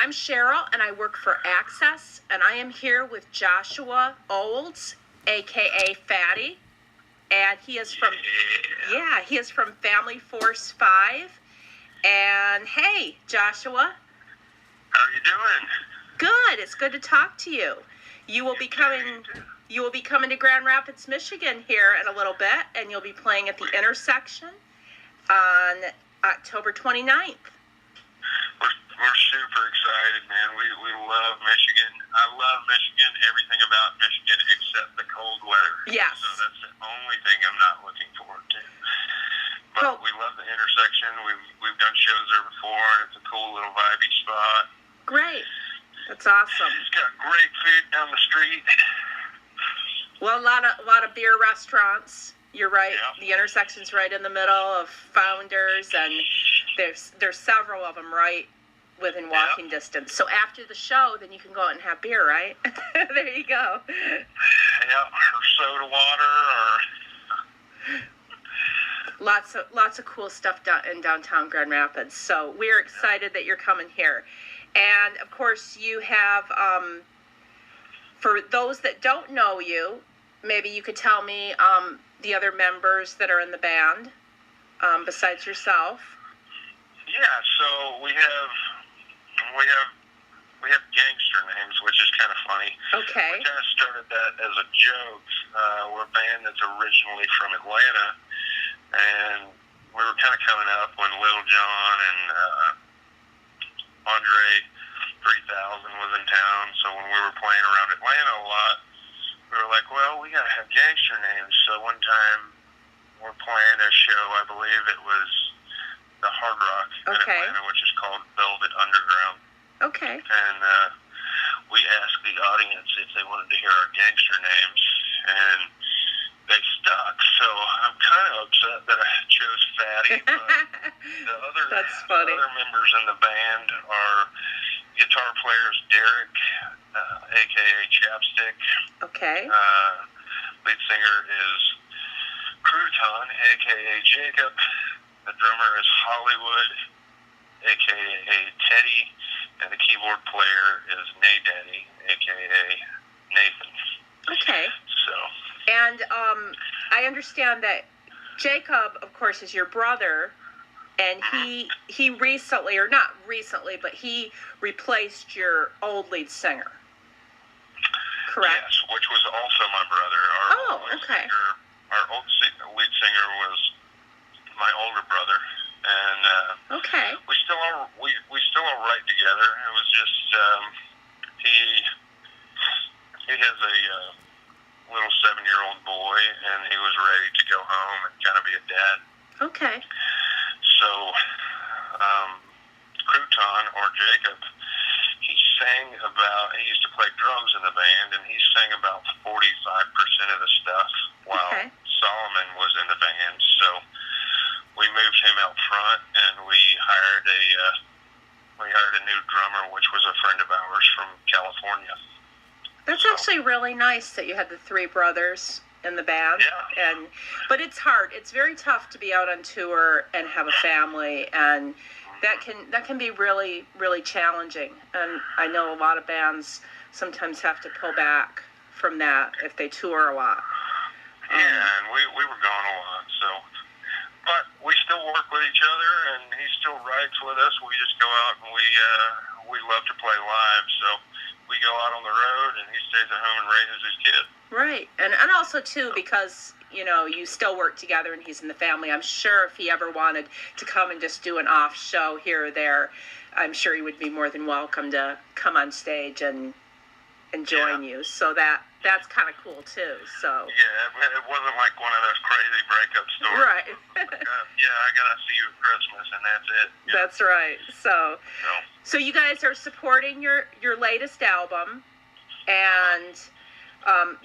I'm Cheryl, and I work for Access, and I am here with Joshua Olds, aka Fatty, and he is from Family Force 5. And hey, Joshua. How you doing? Good. It's good to talk to you. You will be coming to Grand Rapids, Michigan here in a little bit, and you'll be playing at the Intersection on October 29th. We're super excited, man. We love Michigan. I love Michigan, everything about Michigan except the cold weather. Yes. So that's the only thing I'm not looking forward to. But we love the Intersection. We've done shows there before, and it's a cool little vibey spot. Great. That's awesome. It's got great food down the street. Well, a lot of beer restaurants. You're right. Yeah. The Intersection's right in the middle of Founders, and there's several of them right within walking distance. So after the show, then you can go out and have beer, right? There you go. Yeah, or soda water, or Lots of cool stuff in downtown Grand Rapids. So we're excited that you're coming here. And of course, you have, for those that don't know you, maybe you could tell me the other members that are in the band besides yourself. Yeah, so we have gangster names, which is kind of funny. Okay. We kind of started that as a joke. We're a band that's originally from Atlanta, and we were kind of coming up when Little John and Andre 3000 was in town. So when we were playing around Atlanta a lot, we were like, well, we gotta have gangster names. So one time we're playing a show, I believe it was the Hard Rock in Atlanta, which is called Velvet Underground. Okay. And we asked the audience if they wanted to hear our gangster names, and they stuck. So I'm kind of upset that I chose Fatty, but the other members in the band are guitar players Derek, a.k.a. Chapstick. Okay. Lead singer is Crouton, a.k.a. Jacob. The drummer is Hollywood, a.k.a. Teddy. And the keyboard player is Nay Daddy, a.k.a. Nathan. Okay. So. And I understand that Jacob, of course, is your brother, and he recently, or not recently, but he replaced your old lead singer. Correct? Yes, which was also my brother. Our old lead singer was my older brother. And we still all write together. It was just he has a little 7-year-old boy, and he was ready to go home and kind of be a dad. Okay. So Crouton, or Jacob, he used to play drums in the band, and he sang about 45% of the stuff while Solomon was in the band. So we moved him out front, and we hired a new drummer, which was a friend of ours from California. That's actually really nice that you had the three brothers in the band. Yeah. But it's hard. It's very tough to be out on tour and have a family, and that can be really, really challenging. And I know a lot of bands sometimes have to pull back from that if they tour a lot. And we were gone a lot, so. But we still work with each other, and he still writes with us. We just go out, and we love to play live. So we go out on the road, and he stays at home and raises his kid. Right, and also too, because you still work together, and he's in the family. I'm sure if he ever wanted to come and just do an off show here or there, I'm sure he would be more than welcome to come on stage and join you. So that's kind of cool too. So yeah, it wasn't like one of those crazy breakup stories. Right. I gotta see you at Christmas, and that's it. Yeah. That's right. So you guys are supporting your latest album, and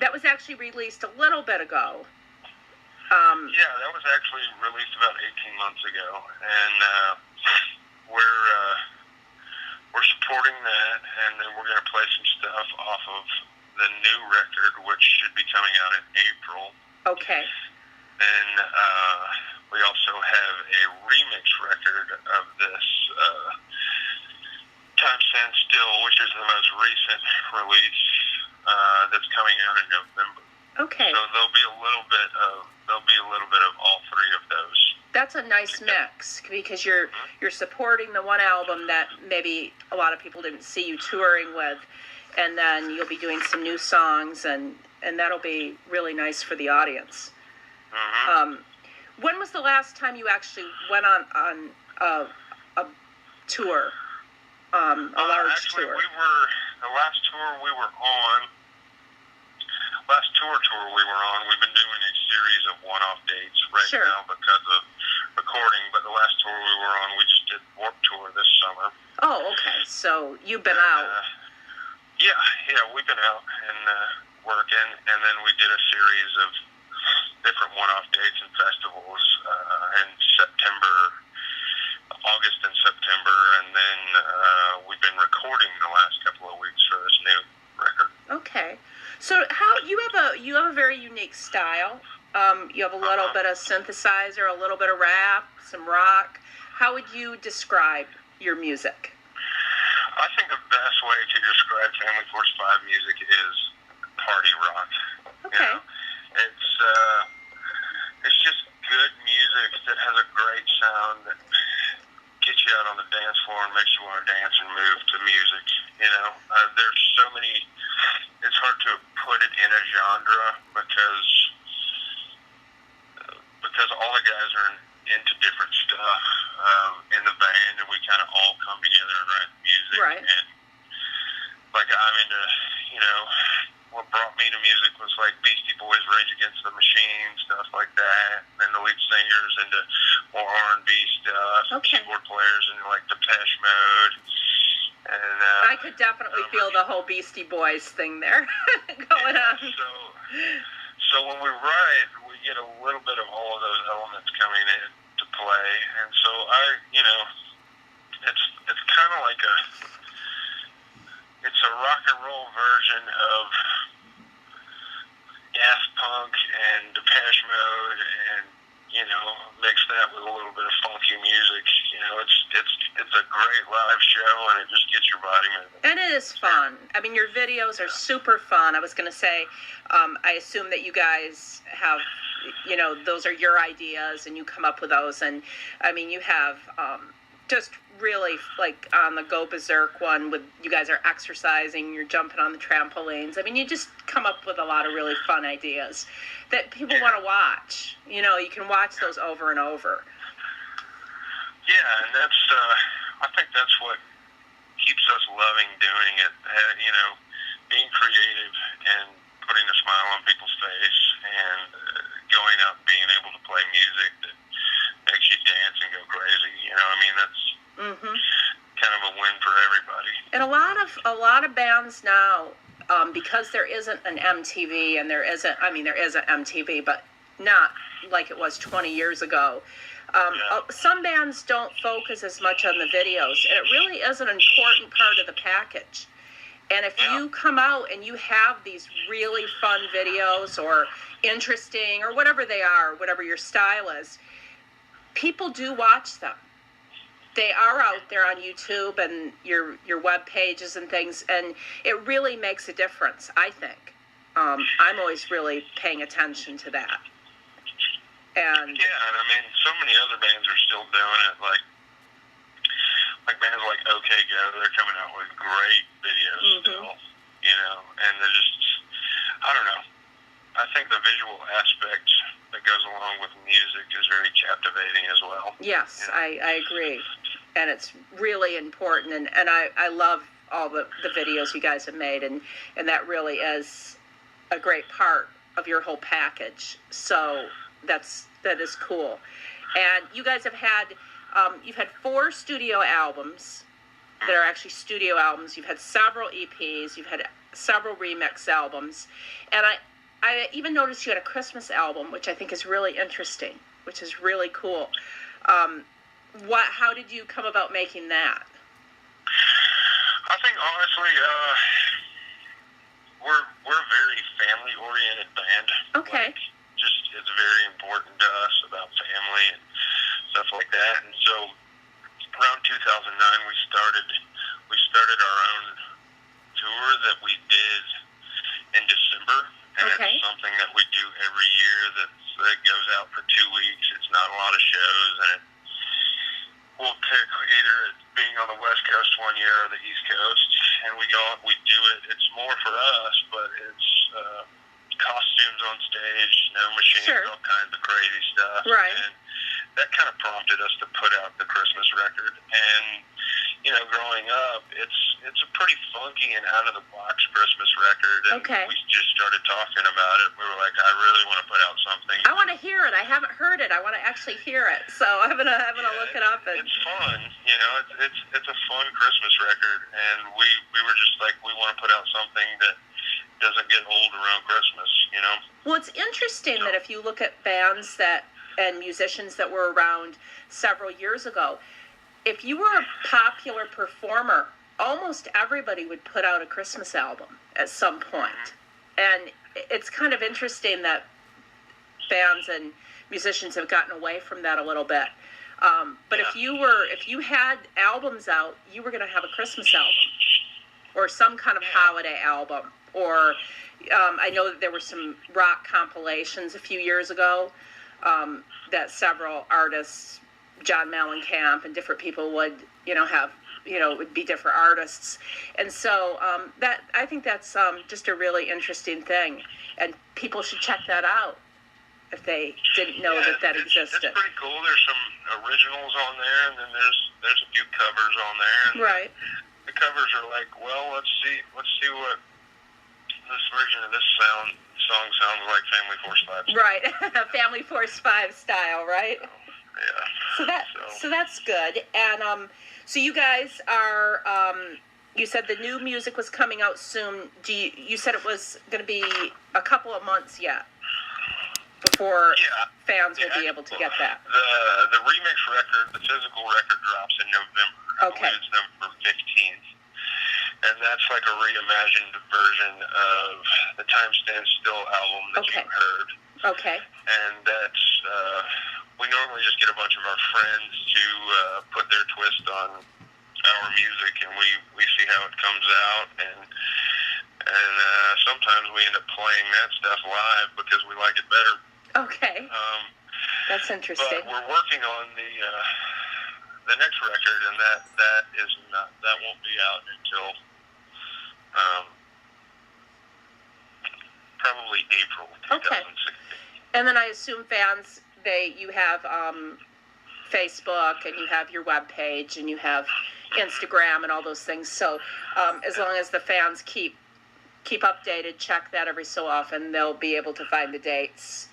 that was actually released a little bit ago. Yeah, that was actually released about 18 months ago, and we're supporting that, and then we're going to play some stuff off of the new record, which should be coming out in April. Okay. Then we also have a remix record of this Time Stand Still which is the most recent release that's coming out in November. Okay. So there'll be a little bit of all three of those. That's a nice mix because you're supporting the one album that maybe a lot of people didn't see you touring with, and then you'll be doing some new songs, and that'll be really nice for the audience. Mm-hmm. When was the last time you actually went on a tour, a large tour? The last tour we were on. Last tour we were on, we've been doing a series of one-off dates now because of recording, but the last tour we were on, we just did Warped Tour this summer. Oh, okay. So you've been out. Yeah, we've been out and working, and then we did a series of different one-off dates and festivals in August and September, and then we've been recording the last couple of weeks for this new record. Okay. So you have a very unique style. You have a little bit of synthesizer, a little bit of rap, some rock. How would you describe your music? I think the best way to describe Family Force 5 music is party rock. Okay. You know? It's just good music that has a great sound that gets you out on the dance floor and makes you want to dance and move to music. You know, there's so many. It's hard to put it in a genre because all the guys are into different stuff in the band, and we kind of all come together and write music. Right. And like I'm into, you know, what brought me to music was like Beastie Boys, Rage Against the Machine, stuff like that. And then the lead singer's into more R&B stuff. Okay. Keyboard players into like Depeche Mode. And I could definitely feel the whole Beastie Boys thing there going on. So when we write, we get a little bit of all of those elements coming in to play. And so it's kind of like it's a rock and roll version of Daft Punk and Depeche Mode, and you know, mix that with a little bit of funky music. You know, it's a great live show, and it just gets your body moving. And it is fun. I mean, your videos are super fun. I was going to say, I assume that you guys have, you know, those are your ideas, and you come up with those. And I mean, you have just really like on the Go Berserk one with you guys are exercising, you're jumping on the trampolines. I mean, you just come up with a lot of really fun ideas that people want to watch. You know, you can watch those over and over. Yeah, and that's I think that's what keeps us loving doing it. You know, being creative and putting a smile on people's face, and going out and being able to play music that makes you dance and go crazy. You know, I mean, that's kind of a win for everybody. And a lot of bands now, because there isn't an MTV, and there is an MTV, but not like it was 20 years ago. Some bands don't focus as much on the videos, and it really is an important part of the package. And if you come out and you have these really fun videos or interesting or whatever they are, whatever your style is, people do watch them. They are out there on YouTube and your web pages and things, and it really makes a difference, I think. I'm always really paying attention to that. And I mean, so many other bands are still doing it, like bands like OK Go, they're coming out with great videos still, you know, and they're just, I don't know. I think the visual aspect that goes along with music is very captivating as well. Yes, you know? I agree. And it's really important, and I love all the videos you guys have made, and that really is a great part of your whole package. So that is cool. And you guys have had you've had 4 studio albums that are actually studio albums. You've had several EPs. You've had several remix albums, and I even noticed you had a Christmas album, which I think is really interesting, which is really cool. How did you come about making that? I think honestly, we're a very family oriented band. Okay. It's very important to us about family and stuff like that. And so around 2009 we started our own tour that we did in December, and it's something that we do every year that goes out for 2 weeks. It's not a lot of shows, and we'll pick either being on the West Coast one year or the East Coast, and we do it. It's more for us, but it's costumes on stage, no machines, all kinds of crazy stuff. Right. And that kind of prompted us to put out the Christmas record. And growing up, it's a pretty funky and out of the box Christmas record. And we just started talking about it. We were like, I really want to put out something. I want to hear it. I haven't heard it. I want to actually hear it. So I'm gonna look it up. And it's fun. It's a fun Christmas record, and we were just like, we want to put out something that doesn't get old around Christmas. Well, it's interesting that if you look at bands and musicians that were around several years ago, if you were a popular performer, almost everybody would put out a Christmas album at some point. And it's kind of interesting that bands and musicians have gotten away from that a little bit. But if you had albums out, you were going to have a Christmas album or some kind of holiday album. Or I know that there were some rock compilations a few years ago that several artists, John Mellencamp and different people would, have, would be different artists. And so that I think that's just a really interesting thing. And people should check that out if they didn't know that existed. It's pretty cool. There's some originals on there, and then there's a few covers on there. And right. The covers are like, well, let's see what this version of this song sounds like Family Force 5. Right. Family Force 5 style, right? Yeah. So that's good. And so you guys are you said the new music was coming out soon. You said it was going to be a couple of months yet before fans will be able to get that. The remix record, the physical record, drops in November. I believe it's November 15th. And that's like a reimagined version of the Time Stands Still album that you heard. Okay. And that's, we normally just get a bunch of our friends to put their twist on our music, and we see how it comes out. And sometimes we end up playing that stuff live because we like it better. Okay. That's interesting. But we're working on the next record, and that won't be out until probably April 2016. And then I assume fans, you have Facebook, and you have your webpage, and you have Instagram, and all those things. So as long as the fans keep updated, check that every so often, they'll be able to find the dates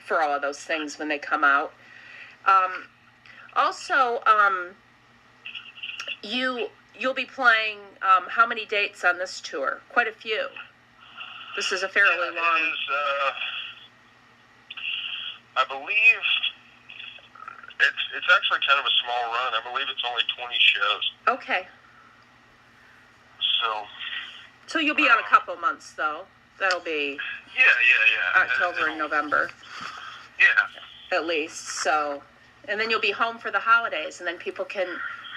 for all of those things when they come out. Also, you'll be playing how many dates on this tour? Quite a few. This is a fairly long. It is, I believe it's actually kind of a small run. I believe it's only 20 shows. Okay. So you'll be on a couple months though. That'll be October and November. Yeah. At least. So, and then you'll be home for the holidays, and then people can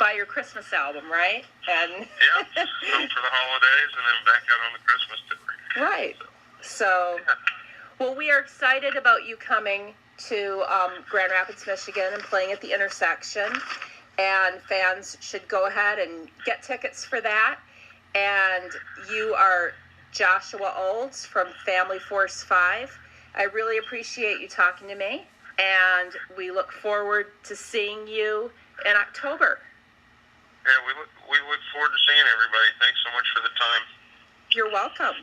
buy your Christmas album, right? And home for the holidays, and then back out on the Christmas tour. Right. So, well, we are excited about you coming to Grand Rapids, Michigan, and playing at the Intersection. And fans should go ahead and get tickets for that. And you are Joshua Olds from Family Force 5. I really appreciate you talking to me, and we look forward to seeing you in October. Yeah, we look forward to seeing everybody. Thanks so much for the time. You're welcome.